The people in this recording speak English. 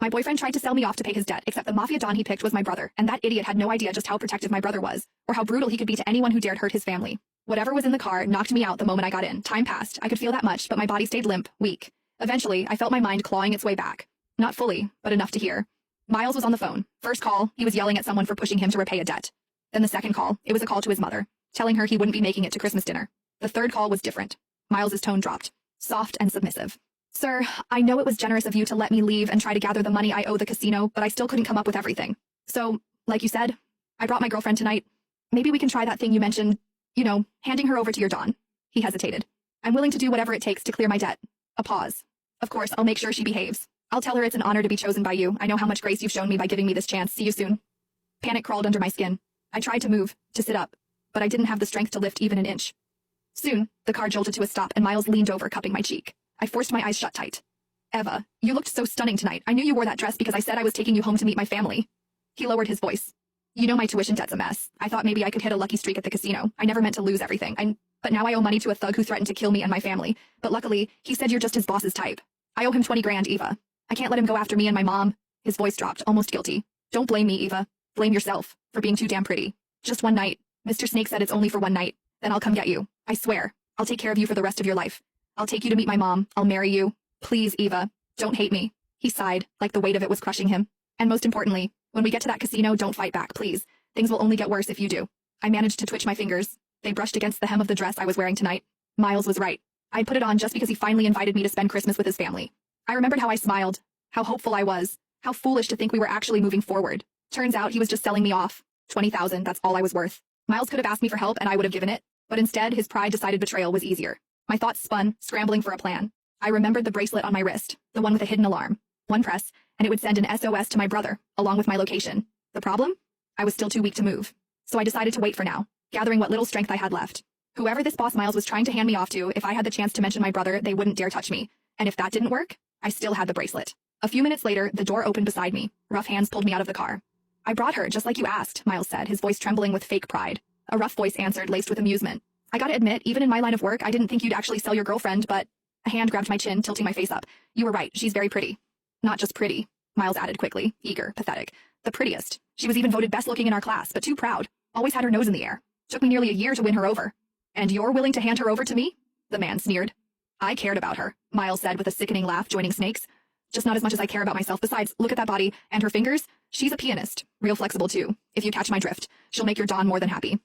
My boyfriend tried to sell me off to pay his debt, except the mafia don he picked was my brother, and that idiot had no idea just how protective my brother was, or how brutal he could be to anyone who dared hurt his family. Whatever was in the car knocked me out the moment I got in. Time passed. I could feel that much, but my body stayed limp, weak. Eventually, I felt my mind clawing its way back. Not fully, but enough to hear. Miles was on the phone. First call, he was yelling at someone for pushing him to repay a debt. Then the second call, it was a call to his mother, telling her he wouldn't be making it to Christmas dinner. The third call was different. Miles's tone dropped, soft and submissive. Sir, I know it was generous of you to let me leave and try to gather the money I owe the casino, but I still couldn't come up with everything. So, like you said, I brought my girlfriend tonight. Maybe we can try that thing you mentioned, handing her over to your Don. He hesitated. I'm willing to do whatever it takes to clear my debt. A pause. Of course, I'll make sure she behaves. I'll tell her it's an honor to be chosen by you. I know how much grace you've shown me by giving me this chance. See you soon. Panic crawled under my skin. I tried to move, to sit up, but I didn't have the strength to lift even an inch. Soon, the car jolted to a stop and Miles leaned over, cupping my cheek. I forced my eyes shut tight. Eva, you looked so stunning tonight. I knew you wore that dress because I said I was taking you home to meet my family. He lowered his voice. You know my tuition debt's a mess. I thought maybe I could hit a lucky streak at the casino. I never meant to lose everything. But now I owe money to a thug who threatened to kill me and my family. But luckily, he said you're just his boss's type. I owe him 20 grand, Eva. I can't let him go after me and my mom. His voice dropped, almost guilty. Don't blame me, Eva. Blame yourself for being too damn pretty. Just one night. Mr. Snake said it's only for one night. Then I'll come get you. I swear. I'll take care of you for the rest of your life. I'll take you to meet my mom. I'll marry you. Please, Eva. Don't hate me. He sighed, like the weight of it was crushing him. And most importantly, when we get to that casino, don't fight back, please. Things will only get worse if you do. I managed to twitch my fingers. They brushed against the hem of the dress I was wearing tonight. Miles was right. I'd put it on just because he finally invited me to spend Christmas with his family. I remembered how I smiled, how hopeful I was, how foolish to think we were actually moving forward. Turns out he was just selling me off. 20,000, that's all I was worth. Miles could have asked me for help and I would have given it, but instead his pride decided betrayal was easier. My thoughts spun, scrambling for a plan. I remembered the bracelet on my wrist, the one with a hidden alarm. One press, and it would send an SOS to my brother, along with my location. The problem? I was still too weak to move. So I decided to wait for now, gathering what little strength I had left. Whoever this boss Miles was trying to hand me off to, if I had the chance to mention my brother, they wouldn't dare touch me. And if that didn't work, I still had the bracelet. A few minutes later, the door opened beside me. Rough hands pulled me out of the car. I brought her, just like you asked, Miles said, his voice trembling with fake pride. A rough voice answered, laced with amusement. I gotta admit, even in my line of work, I didn't think you'd actually sell your girlfriend, but... A hand grabbed my chin, tilting my face up. You were right, she's very pretty. Not just pretty, Miles added quickly, eager, pathetic. The prettiest. She was even voted best looking in our class, but too proud. Always had her nose in the air. Took me nearly a year to win her over. And you're willing to hand her over to me? The man sneered. I cared about her, Miles said with a sickening laugh, joining Snake's. Just not as much as I care about myself. Besides, look at that body, and her fingers. She's a pianist. Real flexible, too. If you catch my drift, she'll make your Don more than happy.